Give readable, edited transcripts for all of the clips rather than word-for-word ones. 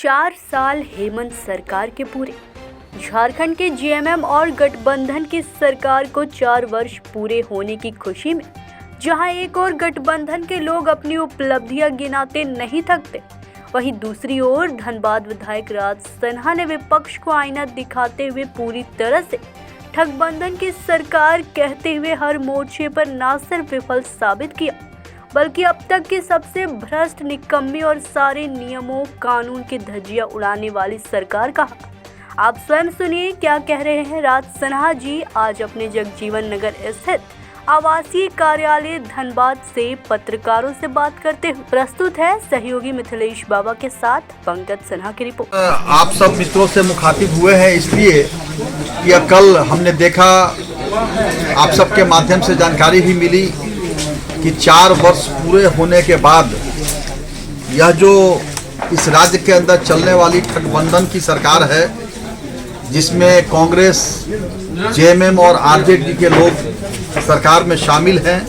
4 साल हेमंत सरकार के पूरे। झारखंड के जेएमएम और गठबंधन की सरकार को 4 वर्ष पूरे होने की खुशी में जहां एक और गठबंधन के लोग अपनी उपलब्धियां गिनाते नहीं थकते, वहीं दूसरी ओर धनबाद विधायक राज सिन्हा ने विपक्ष को आईना दिखाते हुए पूरी तरह से ठगबंधन की सरकार कहते हुए हर मोर्चे पर न सिर्फ विफल साबित किया बल्कि अब तक की सबसे भ्रष्ट, निकम्मी और सारे नियमों कानून की धज्जियां उड़ाने वाली सरकार कहा। आप स्वयं सुनिए क्या कह रहे हैं राज सिन्हा जी आज अपने जगजीवन नगर स्थित आवासीय कार्यालय धनबाद से पत्रकारों से बात करते हुए। प्रस्तुत है सहयोगी मिथिलेश बाबा के साथ पंकज सिन्हा की रिपोर्ट। आप सब मित्रों से मुखातिब हुए हैं इसलिए कि कल हमने देखा, आप सबके माध्यम से जानकारी भी मिली कि 4 वर्ष पूरे होने के बाद यह जो इस राज्य के अंदर चलने वाली गठबंधन की सरकार है, जिसमें कांग्रेस, जेएमएम और आरजेडी के लोग सरकार में शामिल हैं,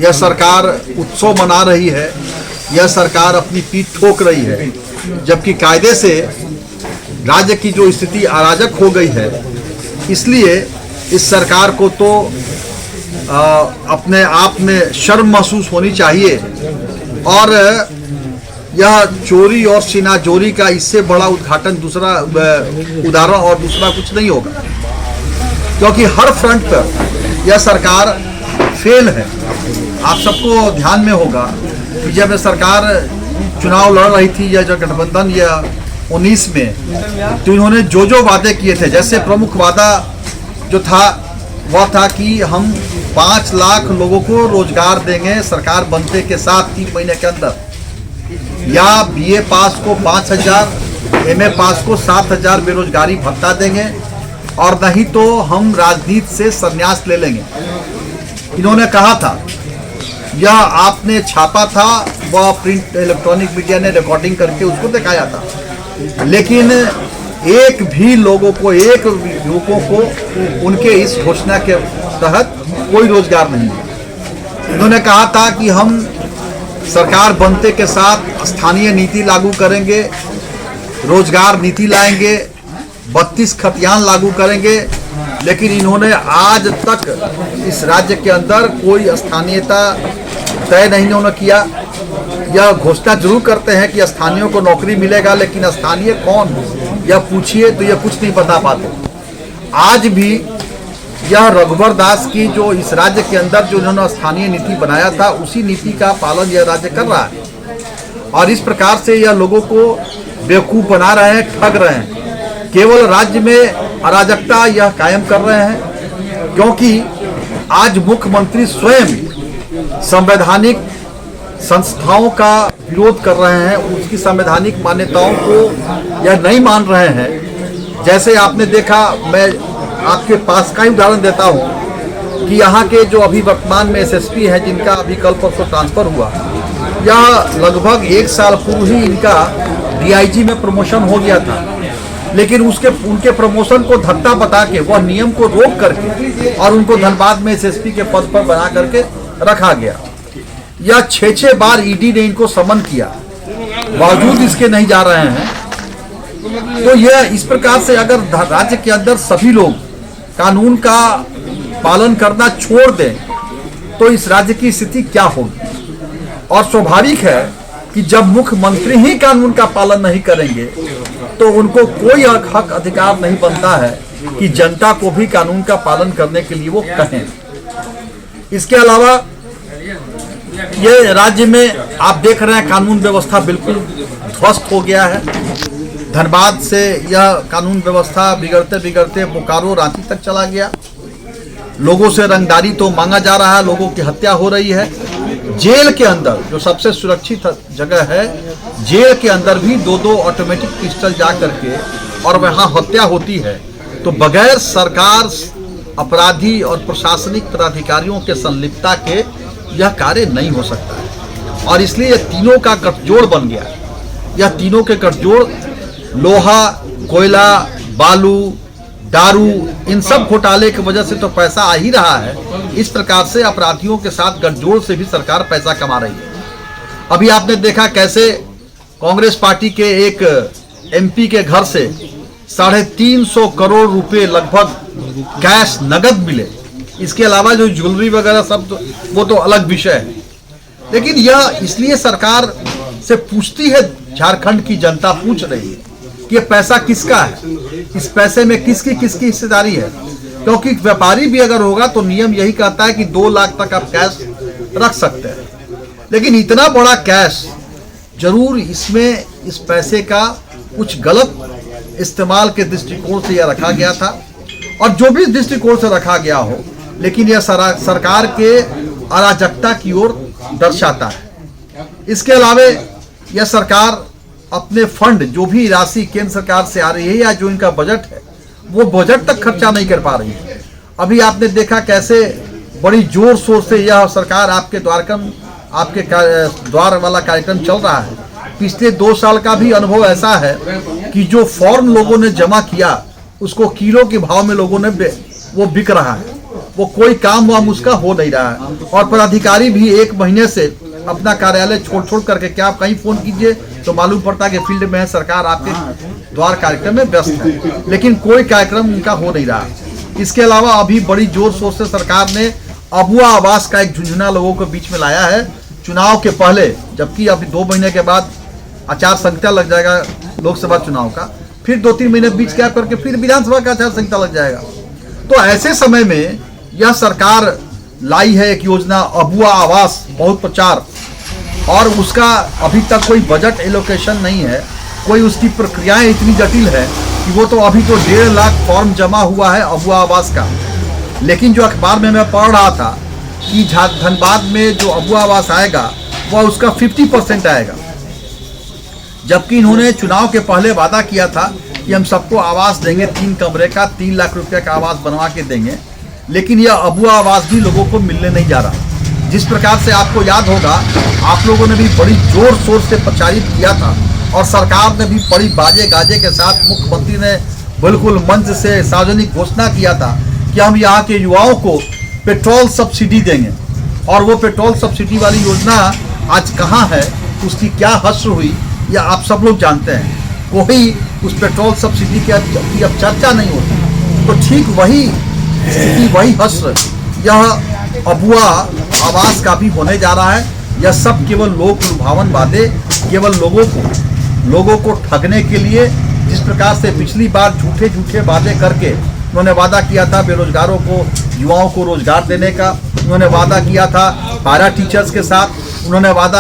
यह सरकार उत्सव मना रही है, यह सरकार अपनी पीठ ठोक रही है, जबकि कायदे से राज्य की जो स्थिति अराजक हो गई है, इसलिए इस सरकार को तो अपने आप में शर्म महसूस होनी चाहिए। और यह चोरी और सीनाजोरी का इससे बड़ा उद्घाटन उदाहरण और दूसरा कुछ नहीं होगा, क्योंकि हर फ्रंट पर यह सरकार फेल है। आप सबको ध्यान में होगा कि जब सरकार चुनाव लड़ रही थी, यह जो गठबंधन यह 19 में, तो इन्होंने जो वादे किए थे, जैसे प्रमुख वादा जो था वह था कि हम 5 लाख लोगों को रोजगार देंगे सरकार बनते के साथ 3 महीने के अंदर, या बीए पास को 5,000, एमए पास को 7,000 बेरोजगारी भत्ता देंगे, और नहीं तो हम राजनीति से संन्यास ले लेंगे। इन्होंने कहा था, यह आपने छापा था, वह प्रिंट इलेक्ट्रॉनिक मीडिया ने रिकॉर्डिंग करके उसको दिखाया था, लेकिन एक भी लोगों को, एक युवकों को उनके इस घोषणा के तहत कोई रोजगार नहीं है। इन्होंने कहा था कि हम सरकार बनते के साथ स्थानीय नीति लागू करेंगे, रोजगार नीति लाएंगे, 32 खतियान लागू करेंगे, लेकिन इन्होंने आज तक इस राज्य के अंदर कोई स्थानीयता तय नहीं उन्होंने किया। यह घोषणा जरूर करते हैं कि स्थानीयों को नौकरी मिलेगा, लेकिन स्थानीय कौन, यह पूछिए तो यह कुछ नहीं बता पाते। आज भी यह रघुवर दास की जो इस राज्य के अंदर जो उन्होंने स्थानीय नीति बनाया था, उसी नीति का पालन यह राज्य कर रहा है, और इस प्रकार से यह लोगों को बेवकूफ़ बना रहे हैं, ठग रहे हैं। केवल राज्य में अराजकता यह कायम कर रहे हैं, क्योंकि आज मुख्यमंत्री स्वयं संवैधानिक संस्थाओं का विरोध कर रहे हैं, उसकी संवैधानिक मान्यताओं को यह नहीं मान रहे हैं। जैसे आपने देखा, मैं आपके पास का ही उदाहरण देता हूं कि यहाँ के जो अभी वर्तमान में एसएसपी हैं, जिनका अभी कल परसों ट्रांसफर हुआ, यह लगभग 1 साल पूर्व ही इनका डीआईजी में प्रमोशन हो गया था, लेकिन उनके प्रमोशन को धत्ता बता के, वह नियम को रोक करके और उनको धनबाद में एसएसपी के पद पर बना करके रखा गया। यह 6 बार ईडी ने इनको समन किया, बावजूद इसके नहीं जा रहे हैं। तो यह इस प्रकार से अगर राज्य के अंदर सभी लोग कानून का पालन करना छोड़ दें तो इस राज्य की स्थिति क्या होगी। और स्वाभाविक है कि जब मुख्यमंत्री ही कानून का पालन नहीं करेंगे तो उनको कोई हक अधिकार नहीं बनता है कि जनता को भी कानून का पालन करने के लिए वो कहें। इसके अलावा ये राज्य में आप देख रहे हैं, कानून व्यवस्था बिल्कुल ध्वस्त हो गया है। धनबाद से यह कानून व्यवस्था बिगड़ते बिगड़ते बोकारो, रांची तक चला गया। लोगों से रंगदारी तो मांगा जा रहा है, लोगों की हत्या हो रही है। जेल के अंदर जो सबसे सुरक्षित जगह है, जेल के अंदर भी 2-2 ऑटोमेटिक पिस्टल जा करके और वहाँ हत्या होती है, तो बगैर सरकार, अपराधी और प्रशासनिक पदाधिकारियों के संलिप्तता के यह कार्य नहीं हो सकता है। और इसलिए यह तीनों का गठजोड़ बन गया। यह तीनों के गठजोड़, लोहा, कोयला, बालू, दारू, इन सब घोटाले की वजह से तो पैसा आ ही रहा है। इस प्रकार से अपराधियों के साथ गठजोड़ से भी सरकार पैसा कमा रही है। अभी आपने देखा कैसे कांग्रेस पार्टी के एक एमपी के घर से 350 करोड़ रुपए लगभग कैश नगद मिले। इसके अलावा जो ज्वेलरी वगैरह सब तो वो तो अलग विषय है, लेकिन यह इसलिए सरकार से पूछती है, झारखंड की जनता पूछ रही है कि ये पैसा किसका है, इस पैसे में किसकी किसकी हिस्सेदारी है। क्योंकि व्यापारी भी अगर होगा तो नियम यही कहता है कि 2 लाख तक आप कैश रख सकते हैं, लेकिन इतना बड़ा कैश जरूर इसमें इस पैसे का कुछ गलत इस्तेमाल के दृष्टिकोण से यह रखा गया था, और जो भी दृष्टिकोण से रखा गया हो, लेकिन यह सरकार के अराजकता की ओर दर्शाता है। इसके अलावा यह सरकार अपने फंड जो भी राशि केंद्र सरकार से आ रही है या जो इनका बजट है वो बजट तक खर्चा नहीं कर पा रही है। अभी आपने देखा कैसे बड़ी जोर शोर से यह सरकार आपके द्वार वाला कार्यक्रम चल रहा है। पिछले 2 साल का भी अनुभव ऐसा है कि जो फॉर्म लोगों ने जमा किया उसको किलो के भाव में लोगों ने वो बिक रहा है, वो कोई काम वाम उसका हो नहीं रहा है, और पदाधिकारी भी 1 महीने से अपना कार्यालय छोड़ करके, क्या आप कहीं फोन कीजिए तो मालूम पड़ता है कि फील्ड में है, सरकार आपके द्वार कार्यक्रम में व्यस्त है, लेकिन कोई कार्यक्रम उनका हो नहीं रहा। इसके अलावा अभी बड़ी जोर शोर से सरकार ने अबुआ आवास का एक झुंझुना लोगों के बीच में लाया है चुनाव के पहले, जबकि अभी 2 महीने के बाद आचार संहिता लग जाएगा लोकसभा चुनाव का, फिर 2-3 महीने बीच गैप करके फिर विधानसभा का आचार संहिता लग जाएगा। तो ऐसे समय में यह सरकार लाई है एक योजना अबुआ आवास, बहुत प्रचार, और उसका अभी तक कोई बजट एलोकेशन नहीं है, कोई उसकी प्रक्रियाएं इतनी जटिल है कि वो तो अभी तो 1.5 लाख फॉर्म जमा हुआ है अबुआ आवास का। लेकिन जो अखबार में मैं पढ़ रहा था कि धनबाद में जो अबुआ आवास आएगा वह उसका 50% आएगा, जबकि इन्होंने चुनाव के पहले वादा किया था कि हम सबको आवास देंगे, 3 कमरे का 3 लाख रुपए का आवास बनवा के देंगे, लेकिन यह अबुआ आवास भी लोगों को मिलने नहीं जा रहा। जिस प्रकार से आपको याद होगा, आप लोगों ने भी बड़ी जोर शोर से प्रचारित किया था और सरकार ने भी बड़ी बाजे गाजे के साथ, मुख्यमंत्री ने बिल्कुल मंच से सार्वजनिक घोषणा किया था कि हम यहाँ के युवाओं को पेट्रोल सब्सिडी देंगे, और वो पेट्रोल सब्सिडी वाली योजना आज कहाँ है, उसकी क्या हश्र हुई, या आप सब लोग जानते हैं। कोई उस पेट्रोल सब्सिडी की अब चर्चा नहीं होती। तो ठीक वही स्थिति, वही हश्र यह अबुआ आवास का भी होने जा रहा है। यह सब केवल लोक लुभावन वादे, केवल लोगों को ठगने के लिए, जिस प्रकार से पिछली बार झूठे वादे करके उन्होंने वादा किया था बेरोजगारों को, युवाओं को रोजगार देने का, उन्होंने वादा किया था पैरा टीचर्स के साथ, उन्होंने वादा